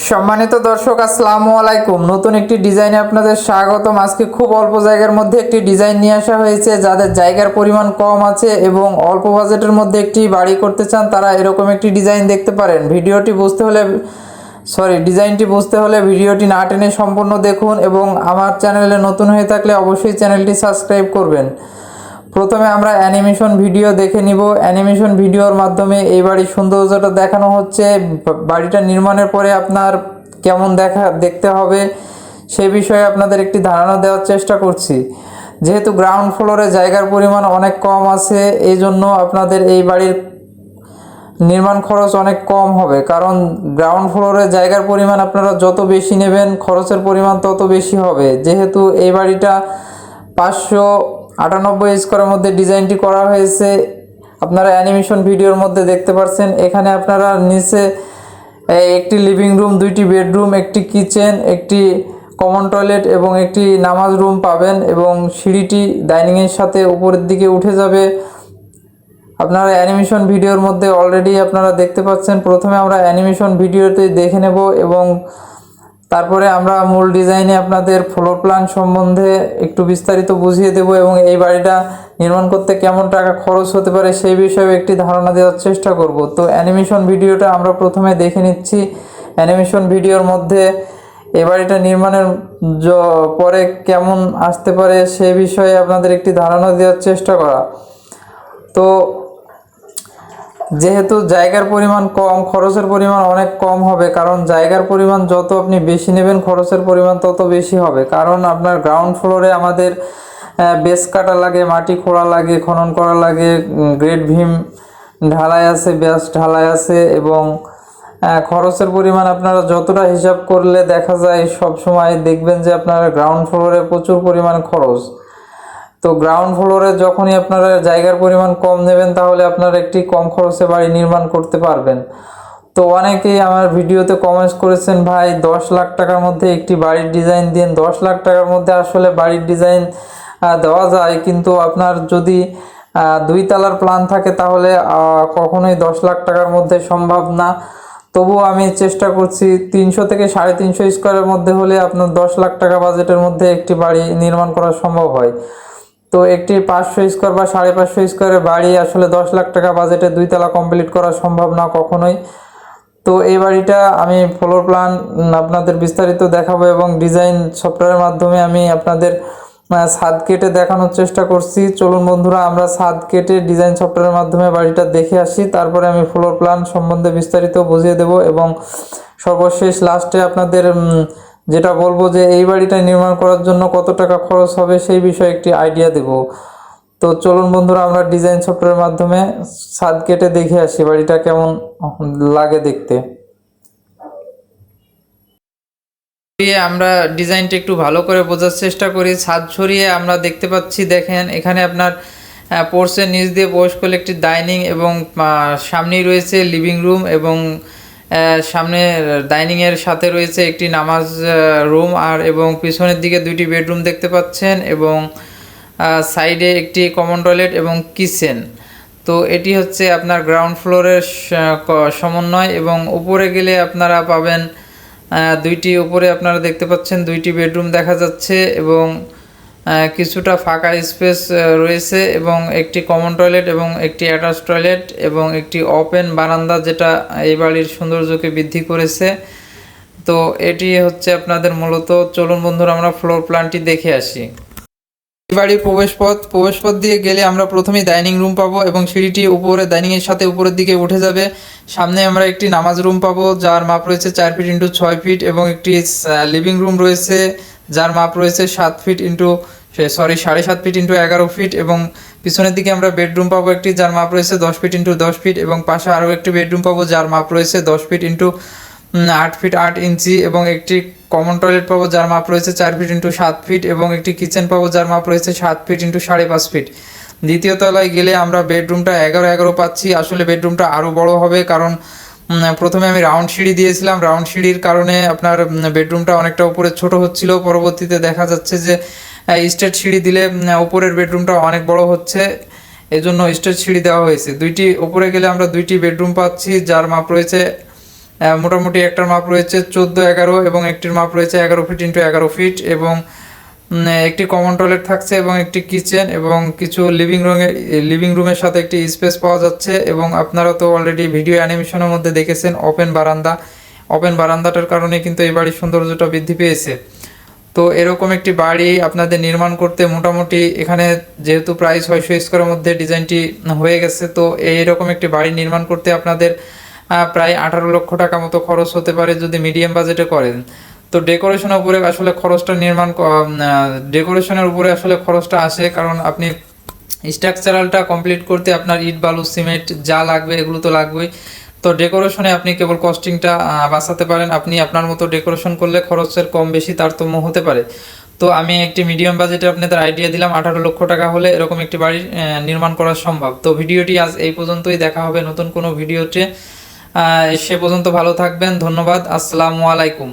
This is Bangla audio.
সম্মানিত দর্শক আসসালামু আলাইকুম। নতুন একটি ডিজাইনে আপনাদের স্বাগতম। আজকে খুব অল্প জায়গার মধ্যে একটি ডিজাইন নিয়ে আসা হয়েছে। যাদের জায়গার পরিমাণ কম আছে এবং অল্প বাজেটের মধ্যে একটি বাড়ি করতে চান তারা এরকম একটি ডিজাইন দেখতে পারেন। ডিজাইনটি বুঝতে হলে ভিডিওটি না টেনে সম্পূর্ণ দেখুন এবং আমার চ্যানেলে নতুন হয়ে থাকলে অবশ্যই চ্যানেলটি সাবস্ক্রাইব করবেন। প্রথমে আমরা অ্যানিমেশন ভিডিও দেখে নিব। অ্যানিমেশন ভিডিওর মাধ্যমে এই বাড়ির সৌন্দর্যটা দেখানো হচ্ছে। বাড়িটা নির্মাণের পরে আপনার কেমন দেখতে হবে সে বিষয়ে আপনাদের একটি ধারণা দেওয়ার চেষ্টা করছি। যেহেতু গ্রাউন্ড ফ্লোরে জায়গার পরিমাণ অনেক কম আছে, এই জন্য আপনাদের এই বাড়ির নির্মাণ খরচ অনেক কম হবে। কারণ গ্রাউন্ড ফ্লোরে জায়গার পরিমাণ আপনারা যত বেশি নেবেন খরচের পরিমাণ তত বেশি হবে। যেহেতু এই বাড়িটা 598 স্কোয়ারের মধ্যে ডিজাইনটি করা হয়েছে, আপনারা অ্যানিমেশন ভিডিওর মধ্যে দেখতে পাচ্ছেন। এখানে আপনারা নিচে একটি লিভিং রুম, 2টি বেডরুম, একটি কিচেন, একটি কমন টয়লেট এবং একটি নামাজ রুম পাবেন এবং সিঁড়িটি ডাইনিংয়ের সাথে উপরের দিকে উঠে যাবে। আপনারা অ্যানিমেশন ভিডিওর মধ্যে অলরেডি আপনারা দেখতে পাচ্ছেন। প্রথমে আমরা অ্যানিমেশন ভিডিওতে দেখে নেব এবং তারপরে আমরা মূল ডিজাইনে আপনাদের ফ্লোর প্ল্যান সম্বন্ধে একটু বিস্তারিত বুঝিয়ে দেব এবং এই বাড়িটা নির্মাণ করতে কেমন টাকা খরচ হতে পারে সেই বিষয়ে একটি ধারণা দেওয়ার চেষ্টা করব। তো অ্যানিমেশন ভিডিওটা আমরা প্রথমে দেখে নিচ্ছি। অ্যানিমেশন ভিডিওর মধ্যে এই বাড়িটা নির্মাণের পরে কেমন আসতে পারে সেই বিষয়ে আপনাদের একটি ধারণা দেওয়ার চেষ্টা করা। তো যেহেতু জায়গার পরিমাণ কম, খরচের পরিমাণ অনেক কম হবে। কারণ জায়গার পরিমাণ যত আপনি বেশি নেবেন খরচের পরিমাণ তত বেশি হবে। কারণ আপনার গ্রাউন্ড ফ্লোরে আমাদের বেস কাটা লাগে, মাটি খোঁড়া লাগে, খনন করা লাগে, গ্রেড ভীম ঢালাই আছে, ব্যাস ঢালাই আছে এবং খরচের পরিমাণ আপনারা যতটা হিসাব করলে দেখা যায় সব সময় দেখবেন যে আপনারা গ্রাউন্ড ফ্লোরে প্রচুর পরিমাণ খরচ। তো গ্রাউন্ড ফ্লোরে যখনই আপনারা জায়গার পরিমাণ কম নেবেন তাহলে আপনারা একটি কম খরচে বাড়ি নির্মাণ করতে পারবেন। তো অনেকেই আমার ভিডিওতে কমেন্টস করেছেন, ভাই 10 লাখ টাকার মধ্যে একটি বাড়ির ডিজাইন দিন। 10 লাখ টাকার মধ্যে আসলে বাড়ির ডিজাইন দেওয়া যায়, কিন্তু আপনার যদি 2 তলার প্ল্যান থাকে তাহলে কখনোই 10 লাখ টাকার মধ্যে সম্ভব না। তবুও আমি চেষ্টা করছি 300 থেকে 350 স্কোয়ারের মধ্যে হলে আপনার 10 লাখ টাকা বাজেটের মধ্যে একটি বাড়ি নির্মাণ করা সম্ভব হয়। তো একটি 500 স্কোয়ার বা 550 স্কোয়ারের বাড়ি আসলে 10 লাখ টাকা বাজেটে 2 তলা কমপ্লিট করা সম্ভব না কখনোই। তো এই বাড়িটা আমি ফ্লোর প্ল্যান আপনাদের বিস্তারিত দেখাবো এবং ডিজাইন সফটওয়্যারের মাধ্যমে আমি আপনাদের ছাদ কেটে দেখানোর চেষ্টা করছি। চলুন বন্ধুরা আমরা ছাদ কেটে ডিজাইন সফটওয়্যারের মাধ্যমে বাড়িটা দেখে আসি, তারপরে আমি ফ্লোর প্ল্যান সম্বন্ধে বিস্তারিত বুঝিয়ে দেব এবং সর্বশেষ লাস্টে আপনাদের যেটা বলবো যে এই বাড়িটা নির্মাণ করার জন্য কত টাকা খরচ হবে সেই বিষয়ে একটি আইডিয়া দেব। তো চলুন বন্ধুরা আমরা ডিজাইন সফটওয়্যারের মাধ্যমে ছাদ কেটে দেখে আসি বাড়িটা কেমন লাগে দেখতে। আমরা ডিজাইনটা একটু ভালো করে বোঝার চেষ্টা করি। ছাদ ছড়িয়ে আমরা দেখতে পাচ্ছি, দেখেন এখানে আপনার পোর্সের নিচ দিয়ে প্রবেশ করলে একটি ডাইনিং এবং সামনেই রয়েছে লিভিং রুম এবং সামনে ডাইনিংয়ের সাথে রয়েছে একটি নামাজ রুম এবং পিছনের দিকে 2টি বেডরুম দেখতে পাচ্ছেন এবং সাইডে একটি কমন টয়লেট এবং কিচেন। তো এটি হচ্ছে আপনার গ্রাউন্ড ফ্লোরের সমন্বয় এবং উপরে গেলে আপনারা পাবেন 2টি, উপরে আপনারা দেখতে পাচ্ছেন 2টি বেডরুম দেখা যাচ্ছে এবং কিছুটা ফাঁকা স্পেস রয়েছে এবং একটি কমন টয়লেট এবং একটি অ্যাটাচ টয়লেট এবং একটি ওপেন বারান্দা, যেটা এই বাড়ির সৌন্দর্যকে বৃদ্ধি করেছে। তো এটি হচ্ছে আপনাদের মূলত। চলুন বন্ধুরা আমরা ফ্লোর প্ল্যানটি দেখে আসি। এই বাড়ির প্রবেশপথ দিয়ে গেলে আমরা প্রথমেই ডাইনিং রুম পাবো এবং সিঁড়িটি উপরে ডাইনিংয়ের সাথে উপরের দিকে উঠে যাবে। সামনে আমরা একটি নামাজ রুম পাবো যার মাপ রয়েছে 4 ফিট ইন্টু 6 ফিট এবং একটি লিভিং রুম রয়েছে যার মাপ রয়েছে 7 feet into 7.5 feet into 11 feet এবং পিছনের দিকে আমরা বেডরুম পাবো একটি যার মাপ রয়েছে 10 ফিট ইন্টু 10 ফিট এবং পাশে আরও একটি বেডরুম পাবো যার মাপ রয়েছে 10 ফিট ইন্টু 8 ফিট 8 ইঞ্চি এবং একটি কমন টয়লেট পাবো যার মাপ রয়েছে 4 ফিট ইন্টু 7 ফিট এবং একটি কিচেন পাবো যার মাপ রয়েছে 7 ফিট ইন্টু 5.5 ফিট। দ্বিতীয় তলায় গেলে আমরা বেডরুমটা 11 পাচ্ছি। আসলে বেডরুমটা আরও বড় হবে, কারণ প্রথমে আমি রাউন্ড সিঁড়ি দিয়েছিলাম। রাউন্ড সিঁড়ির কারণে আপনার বেডরুমটা অনেকটা উপরে ছোট হচ্ছিল। পরবর্তীতে দেখা যাচ্ছে যে স্ট্রেট সিঁড়ি দিলে উপরের বেডরুমটা অনেক বড় হচ্ছে, এজন্য স্ট্রেট সিঁড়ি দেওয়া হয়েছে। 2টি উপরে গেলে আমরা 2টি বেডরুম পাচ্ছি যার মাপ রয়েছে মোটামুটি একটার মাপ রয়েছে 14-11 এবং একটির মাপ রয়েছে 11 ফিট ইন্টু 11 ফিট এবং একটি কমন টয়লেট থাকছে এবং একটি কিচেন এবং কিছু লিভিং রুমের সাথে একটি স্পেস পাওয়া যাচ্ছে এবং আপনারা তো অলরেডি ভিডিও অ্যানিমেশনের মধ্যে দেখেছেন ওপেন বারান্দাটার কারণে কিন্তু এই বাড়ির সৌন্দর্যটা বৃদ্ধি পেয়েছে। তো এরকম একটি বাড়ি আপনাদের নির্মাণ করতে মোটামুটি এখানে যেহেতু প্রায় 600 স্কোয়ারের মধ্যে ডিজাইনটি হয়ে গেছে, তো এইরকম একটি বাড়ি নির্মাণ করতে আপনাদের প্রায় 18 লক্ষ টাকা মতো খরচ হতে পারে যদি মিডিয়াম বাজেটে করেন। তো ডেকোরেশনের উপরে আসলে ডেকোরেশনের উপরে আসলে খরচটা আসে, কারণ আপনি স্ট্রাকচারালটা কমপ্লিট করতে আপনার ইট বালু সিমেন্ট যা লাগবে এগুলো তো লাগবেই। তো ডেকোরেশনে আপনি কেবল কস্টিংটা বাঁচাতে পারেন, আপনি আপনার মতো ডেকোরেশন করলে খরচের কম বেশি তারতম্য হতে পারে। তো আমি একটি মিডিয়াম বাজেটে আপনাদের আইডিয়া দিলাম, 18 লক্ষ টাকা হলে এরকম একটি বাড়ি নির্মাণ করা সম্ভব। তো ভিডিওটি আজ এই পর্যন্তই, দেখা হবে নতুন কোনো ভিডিওতে। সে পর্যন্ত ভালো থাকবেন, ধন্যবাদ, আসসালামু আলাইকুম।